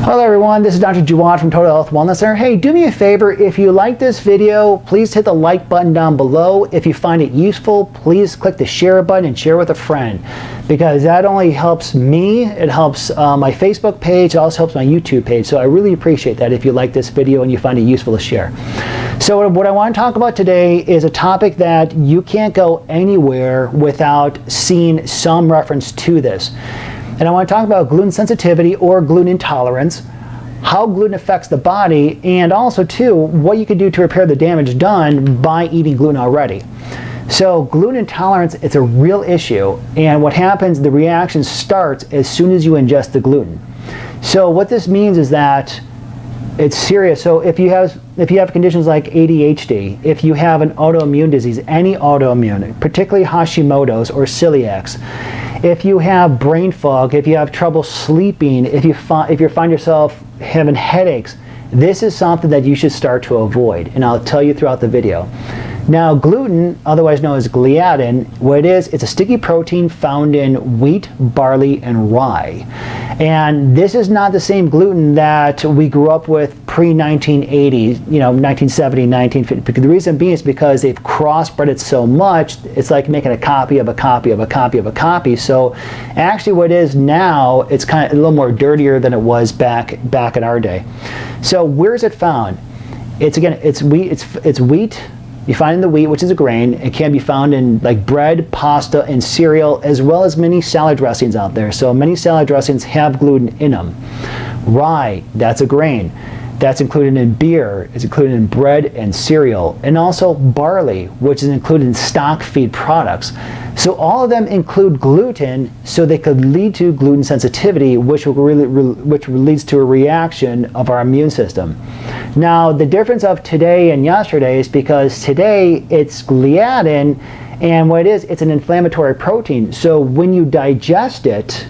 Hello everyone, this is Dr. Jawad from Total Health Wellness Center. Hey, do me a favor, if you like this video, please hit the like button down below. If you find it useful, please click the share button and share with a friend, because that only helps me, it helps my Facebook page, it also helps my YouTube page. So I really appreciate that if you like this video and you find it useful to share. So what I want to talk about today is a topic that you can't go anywhere without seeing some reference to this. And I want to talk about gluten sensitivity or gluten intolerance, how gluten affects the body, and also too, what you can do to repair the damage done by eating gluten already. So gluten intolerance, it's a real issue, and what happens, the reaction starts as soon as you ingest the gluten. So what this means is that it's serious. So if you have conditions like ADHD, if you have an autoimmune disease, any autoimmune, particularly Hashimoto's or celiacs, if you have brain fog, if you have trouble sleeping, if you find yourself having headaches, this is something that you should start to avoid, and I'll tell you throughout the video. Now, gluten, otherwise known as gliadin, what it is, it's a sticky protein found in wheat, barley, and rye. And this is not the same gluten that we grew up with pre-1980, 1970, 1950. The reason being is because they've crossbred it so much, it's like making a copy of a copy of a copy of a copy. So actually what it is now, it's kind of a little more dirtier than it was back in our day. So where is it found? It's wheat. You find in the wheat, which is a grain. It can be found in like bread, pasta, and cereal, as well as many salad dressings out there. So many salad dressings have gluten in them. Rye, that's a grain. That's included in beer, it's included in bread and cereal. And also barley, which is included in stock feed products. So all of them include gluten, so they could lead to gluten sensitivity, which leads to a reaction of our immune system. Now, the difference of today and yesterday is because today it's gliadin, and what it is, it's an inflammatory protein. So when you ingest it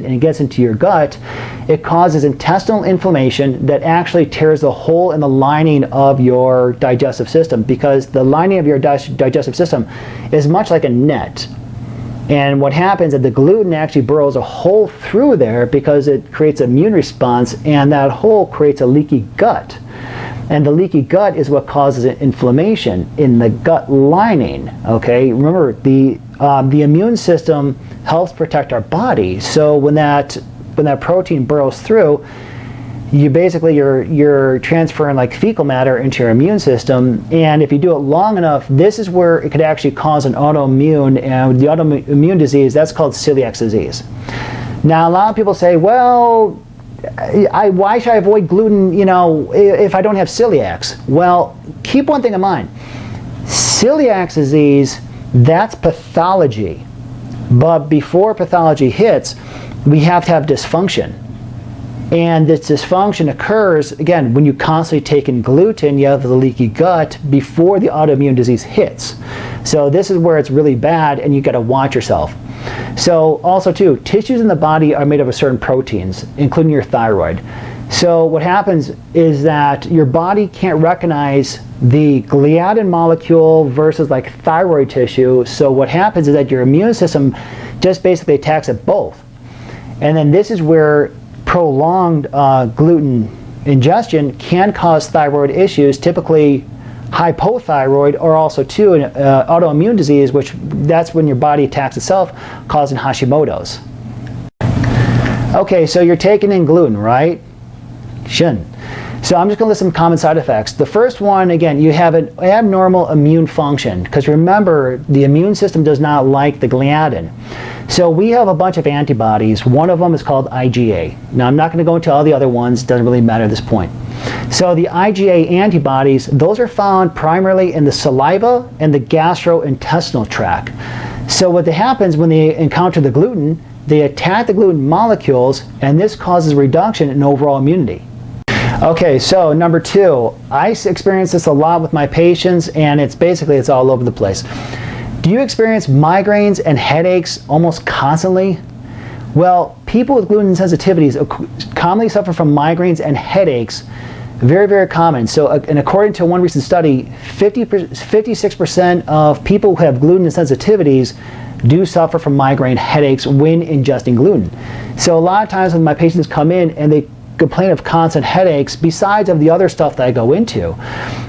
and it gets into your gut, it causes intestinal inflammation that actually tears the hole in the lining of your digestive system, because the lining of your digestive system is much like a net. And what happens is the gluten actually burrows a hole through there because it creates an immune response, and that hole creates a leaky gut. And the leaky gut is what causes inflammation in the gut lining. Okay, remember the immune system helps protect our body. So when that protein burrows through, you're transferring like fecal matter into your immune system, and if you do it long enough, this is where it could actually cause an autoimmune, and the autoimmune disease, that's called celiac disease. Now, a lot of people say, well, why should I avoid gluten, if I don't have celiacs? Well, keep one thing in mind. Celiac disease, that's pathology. But before pathology hits, we have to have dysfunction. And this dysfunction occurs, again, when you constantly take in gluten, you have the leaky gut before the autoimmune disease hits. So this is where it's really bad, and you got to watch yourself. So also too, tissues in the body are made up of certain proteins, including your thyroid. So what happens is that your body can't recognize the gliadin molecule versus like thyroid tissue. So what happens is that your immune system just basically attacks at both. And then this is where prolonged gluten ingestion can cause thyroid issues, typically hypothyroid, or also too an autoimmune disease, which that's when your body attacks itself, causing Hashimoto's. Okay, so you're taking in gluten, right? Shouldn't. So I'm just going to list some common side effects. The first one, again, you have an abnormal immune function, because remember, the immune system does not like the gliadin. So we have a bunch of antibodies. One of them is called IgA. Now, I'm not going to go into all the other ones. It doesn't really matter at this point. So the IgA antibodies, those are found primarily in the saliva and the gastrointestinal tract. So what happens when they encounter the gluten, they attack the gluten molecules, and this causes reduction in overall immunity. Okay, so number two, I experience this a lot with my patients, and it's all over the place. Do you experience migraines and headaches almost constantly? Well, people with gluten sensitivities commonly suffer from migraines and headaches, very, very common. So, and according to one recent study, 56% of people who have gluten sensitivities do suffer from migraine headaches when ingesting gluten. So a lot of times when my patients come in and they complain of constant headaches, besides of the other stuff that I go into,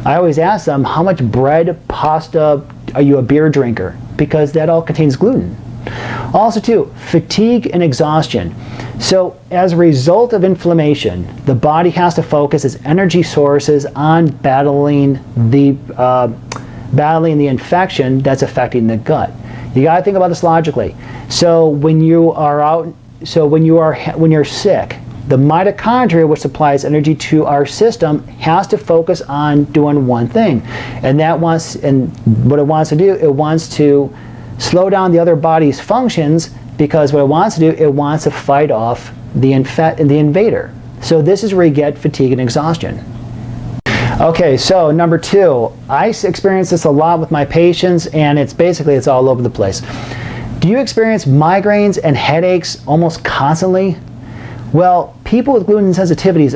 I always ask them, how much bread, pasta, are you a beer drinker? Because that all contains gluten. Also too, fatigue and exhaustion. So as a result of inflammation, the body has to focus its energy sources on battling the infection that's affecting the gut. You got to think about this logically. So when you're sick, the mitochondria, which supplies energy to our system, has to focus on doing one thing, and what it wants to do, it wants to slow down the other body's functions, because what it wants to do, it wants to fight off the invader. So this is where you get fatigue and exhaustion. Okay, so number 2, I experience this a lot with my patients, and it's all over the place. Do you experience migraines and headaches almost constantly? Well, people with gluten sensitivities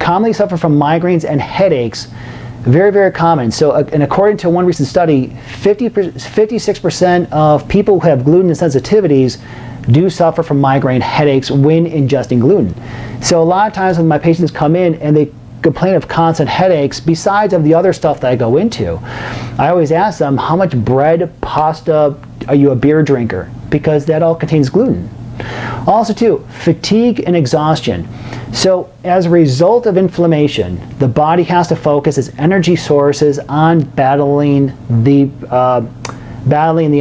commonly suffer from migraines and headaches. Very, very common. So, and according to one recent study, 56% of people who have gluten sensitivities do suffer from migraine headaches when ingesting gluten. So a lot of times when my patients come in and they complain of constant headaches, besides of the other stuff that I go into, I always ask them, how much bread, pasta, are you a beer drinker? Because that all contains gluten. Also too, fatigue and exhaustion. So as a result of inflammation, the body has to focus its energy sources on battling the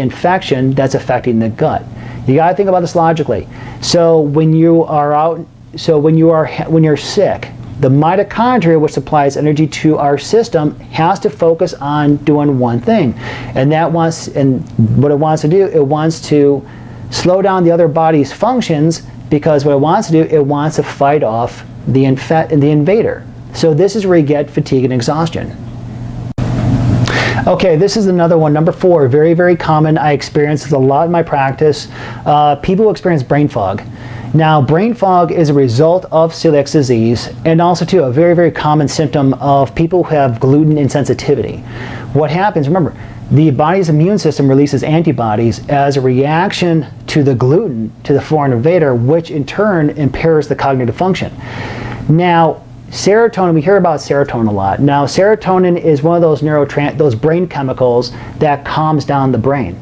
infection that's affecting the gut. You got to think about this logically. So when you're sick, the mitochondria, which supplies energy to our system, has to focus on doing one thing, and what it wants to do, it wants to slow down the other body's functions, because what it wants to do, it wants to fight off the invader. So this is where you get fatigue and exhaustion. Okay, this is another one, number 4, very, very common. I experience this a lot in my practice. People who experience brain fog. Now, brain fog is a result of celiac disease, and also too, a very, very common symptom of people who have gluten insensitivity. What happens, remember, the body's immune system releases antibodies as a reaction to the gluten, to the foreign invader, which in turn impairs the cognitive function. Now, serotonin, we hear about serotonin a lot. Now, serotonin is one of those brain chemicals that calms down the brain.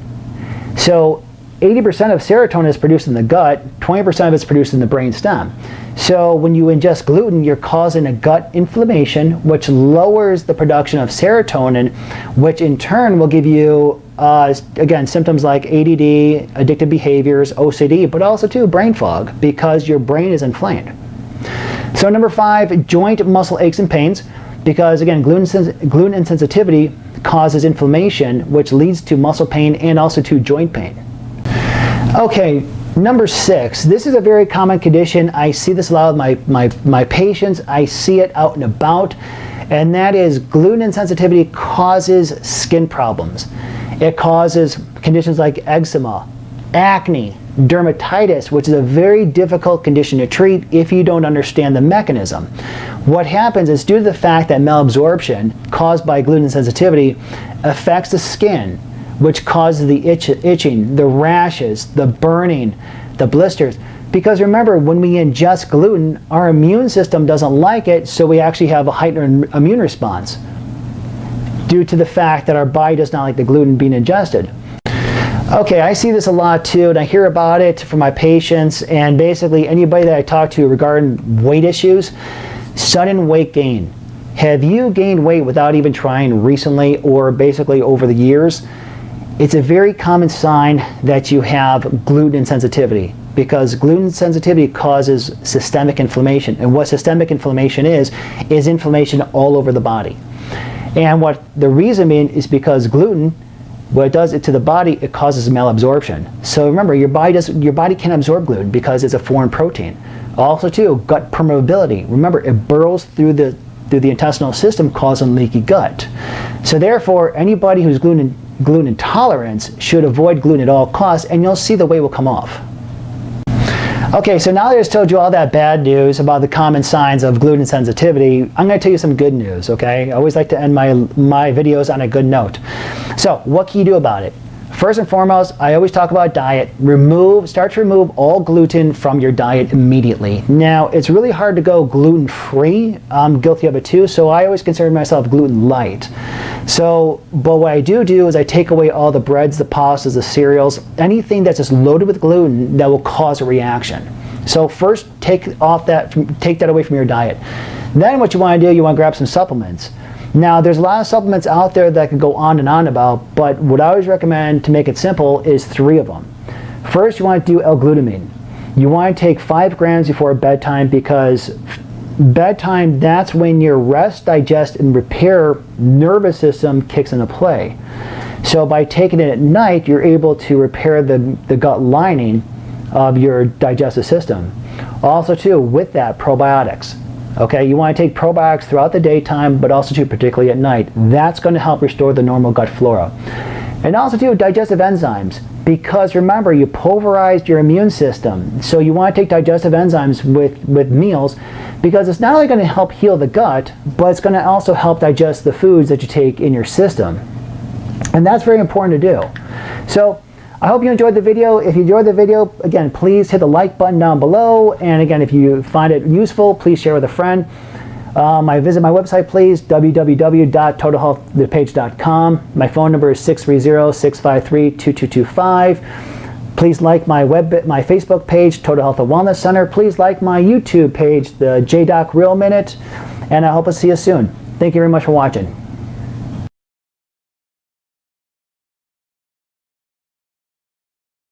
So 80% of serotonin is produced in the gut, 20% of it is produced in the brain stem. So when you ingest gluten, you're causing a gut inflammation, which lowers the production of serotonin, which in turn will give you, again, symptoms like ADD, addictive behaviors, OCD, but also too brain fog, because your brain is inflamed. So number 5, joint muscle aches and pains, because again, gluten insensitivity causes inflammation, which leads to muscle pain and also to joint pain. Okay, number 6, this is a very common condition. I see this a lot with my patients. I see it out and about, and that is gluten insensitivity causes skin problems. It causes conditions like eczema, acne, dermatitis, which is a very difficult condition to treat if you don't understand the mechanism. What happens is, due to the fact that malabsorption caused by gluten sensitivity affects the skin, which causes the itching, the rashes, the burning, the blisters. Because remember, when we ingest gluten, our immune system doesn't like it, so we actually have a heightened immune response due to the fact that our body does not like the gluten being ingested. Okay, I see this a lot too, and I hear about it from my patients, and basically anybody that I talk to regarding weight issues, sudden weight gain. Have you gained weight without even trying recently or basically over the years? It's a very common sign that you have gluten sensitivity, because gluten sensitivity causes systemic inflammation, and what systemic inflammation is inflammation all over the body. And what the reason is because gluten, what it does to the body, it causes malabsorption. So remember, your body can't absorb gluten because it's a foreign protein. Also too, gut permeability. Remember, it burrows through the intestinal system, causing leaky gut. So therefore, anybody who's gluten intolerant should avoid gluten at all costs, and you'll see the weight will come off. Okay, so now that I just told you all that bad news about the common signs of gluten sensitivity, I'm going to tell you some good news, okay? I always like to end my videos on a good note. So, what can you do about it? First and foremost, I always talk about diet. Start to remove all gluten from your diet immediately. Now, it's really hard to go gluten-free. I'm guilty of it too, so I always consider myself gluten light. But what I do is I take away all the breads, the pastas, the cereals, anything that's just loaded with gluten that will cause a reaction. So first, take that away from your diet. Then what you want to do, you want to grab some supplements. Now, there's a lot of supplements out there that I can go on and on about, but what I always recommend to make it simple is 3 of them. First, you want to do L-glutamine. You want to take 5 grams before bedtime, because bedtime, that's when your rest, digest, and repair nervous system kicks into play. So by taking it at night, you're able to repair the gut lining of your digestive system. Also too, with that, probiotics. Okay, you want to take probiotics throughout the daytime, but also too, particularly at night. That's going to help restore the normal gut flora. And also too, digestive enzymes, because remember, you pulverized your immune system. So you want to take digestive enzymes with meals, because it's not only going to help heal the gut, but it's going to also help digest the foods that you take in your system. And that's very important to do. So I hope you enjoyed the video. If you enjoyed the video, again, please hit the like button down below. And again, if you find it useful, please share with a friend. Visit my website, please, www.totalhealththepage.com. My phone number is 630-653-2225. Please like my Facebook page, Total Health and Wellness Center. Please like my YouTube page, the JDoc Real Minute. And I hope to see you soon. Thank you very much for watching.